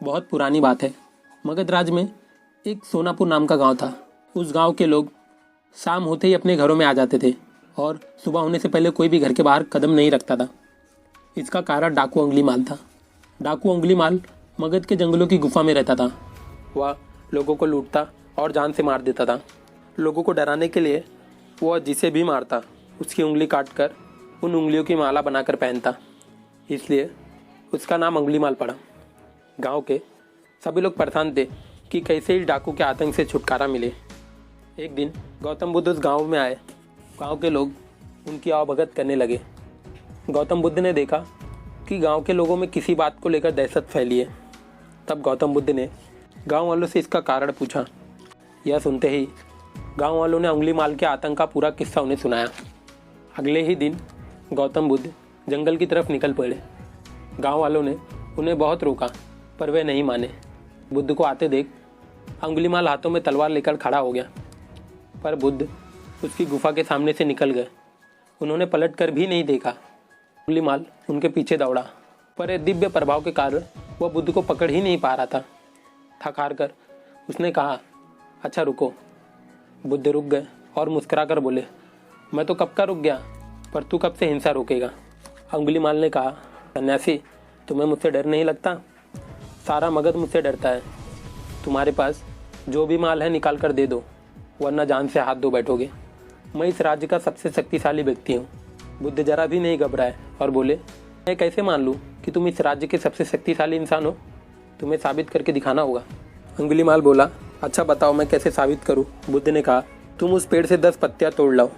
बहुत पुरानी बात है। मगध राज्य में एक सोनापुर नाम का गांव था। उस गांव के लोग शाम होते ही अपने घरों में आ जाते थे और सुबह होने से पहले कोई भी घर के बाहर कदम नहीं रखता था। इसका कारण डाकू अंगुलीमाल था। डाकू अंगुलीमाल मगध के जंगलों की गुफा में रहता था। वह लोगों को लूटता और जान से मार देता था। लोगों को डराने के लिए वह जिसे भी मारता उसकी उंगली काटकर उन उंगलियों की माला बनाकर पहनता, इसलिए उसका नाम अंगुलीमाल पड़ा। गांव के सभी लोग परेशान थे कि कैसे इस डाकू के आतंक से छुटकारा मिले। एक दिन गौतम बुद्ध उस गांव में आए। गांव के लोग उनकी आवभगत करने लगे। गौतम बुद्ध ने देखा कि गांव के लोगों में किसी बात को लेकर दहशत फैली है। तब गौतम बुद्ध ने गांव वालों से इसका कारण पूछा। यह सुनते ही गांव वालों ने अंगुलीमाल के आतंक का पूरा किस्सा उन्हें सुनाया। अगले ही दिन गौतम बुद्ध जंगल की तरफ निकल पड़े। गांव वालों ने उन्हें बहुत रोका पर वे नहीं माने। बुद्ध को आते देख अंगुलीमाल हाथों में तलवार लेकर खड़ा हो गया, पर बुद्ध उसकी गुफा के सामने से निकल गए। उन्होंने पलट कर भी नहीं देखा। अंगुलीमाल उनके पीछे दौड़ा, पर एक दिव्य प्रभाव के कारण वह बुद्ध को पकड़ ही नहीं पा रहा था। थक हार कर उसने कहा, अच्छा रुको। बुद्ध रुक गए और मुस्कुरा कर बोले, मैं तो कब का रुक गया, पर तू कब से हिंसा रोकेगा। अंगुलीमाल ने कहा, सन्यासी तुम्हें मुझसे डर नहीं लगता? सारा मगध मुझसे डरता है। तुम्हारे पास जो भी माल है निकाल कर दे दो, वरना जान से हाथ धो बैठोगे। मैं इस राज्य का सबसे शक्तिशाली व्यक्ति हूँ। बुद्ध जरा भी नहीं घबराए और बोले, मैं कैसे मान लूँ कि तुम इस राज्य के सबसे शक्तिशाली इंसान हो? तुम्हें साबित करके दिखाना होगा। अंगुलीमाल बोला, अच्छा बताओ मैं कैसे साबित करूँ। बुद्ध ने कहा, तुम उस पेड़ से 10 पत्तियाँ तोड़ लाओ।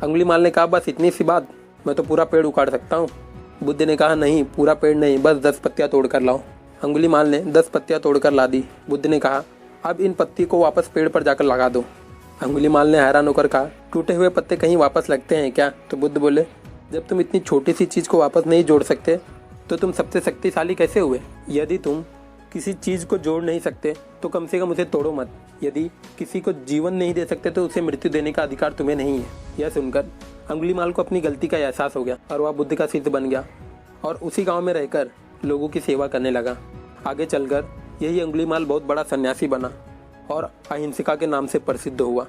अंगुलीमाल ने कहा, बस इतनी सी बात, मैं तो पूरा पेड़ उखाड़ सकता हूँ। बुद्ध ने कहा, नहीं पूरा पेड़ नहीं, बस 10 पत्तियाँ तोड़ कर लाओ। अंगुलीमाल ने 10 पत्तियाँ तोड़कर ला दी। बुद्ध ने कहा, अब इन पत्ती को वापस पेड़ पर जाकर लगा दो। अंगुलीमाल ने हैरान होकर कहा, टूटे हुए पत्ते कहीं वापस लगते हैं क्या? तो बुद्ध बोले, जब तुम इतनी छोटी सी चीज़ को वापस नहीं जोड़ सकते तो तुम सबसे शक्तिशाली कैसे हुए? यदि तुम किसी चीज़ को जोड़ नहीं सकते तो कम से कम उसे तोड़ो मत। यदि किसी को जीवन नहीं दे सकते तो उसे मृत्यु देने का अधिकार तुम्हें नहीं है। यह सुनकर अंगुलीमाल को अपनी गलती का एहसास हो गया और वह बुद्ध का शिष्य बन गया और उसी गाँव में रहकर लोगों की सेवा करने लगा। आगे चलकर यही अंगुलीमाल बहुत बड़ा सन्यासी बना और अहिंसा के नाम से प्रसिद्ध हुआ।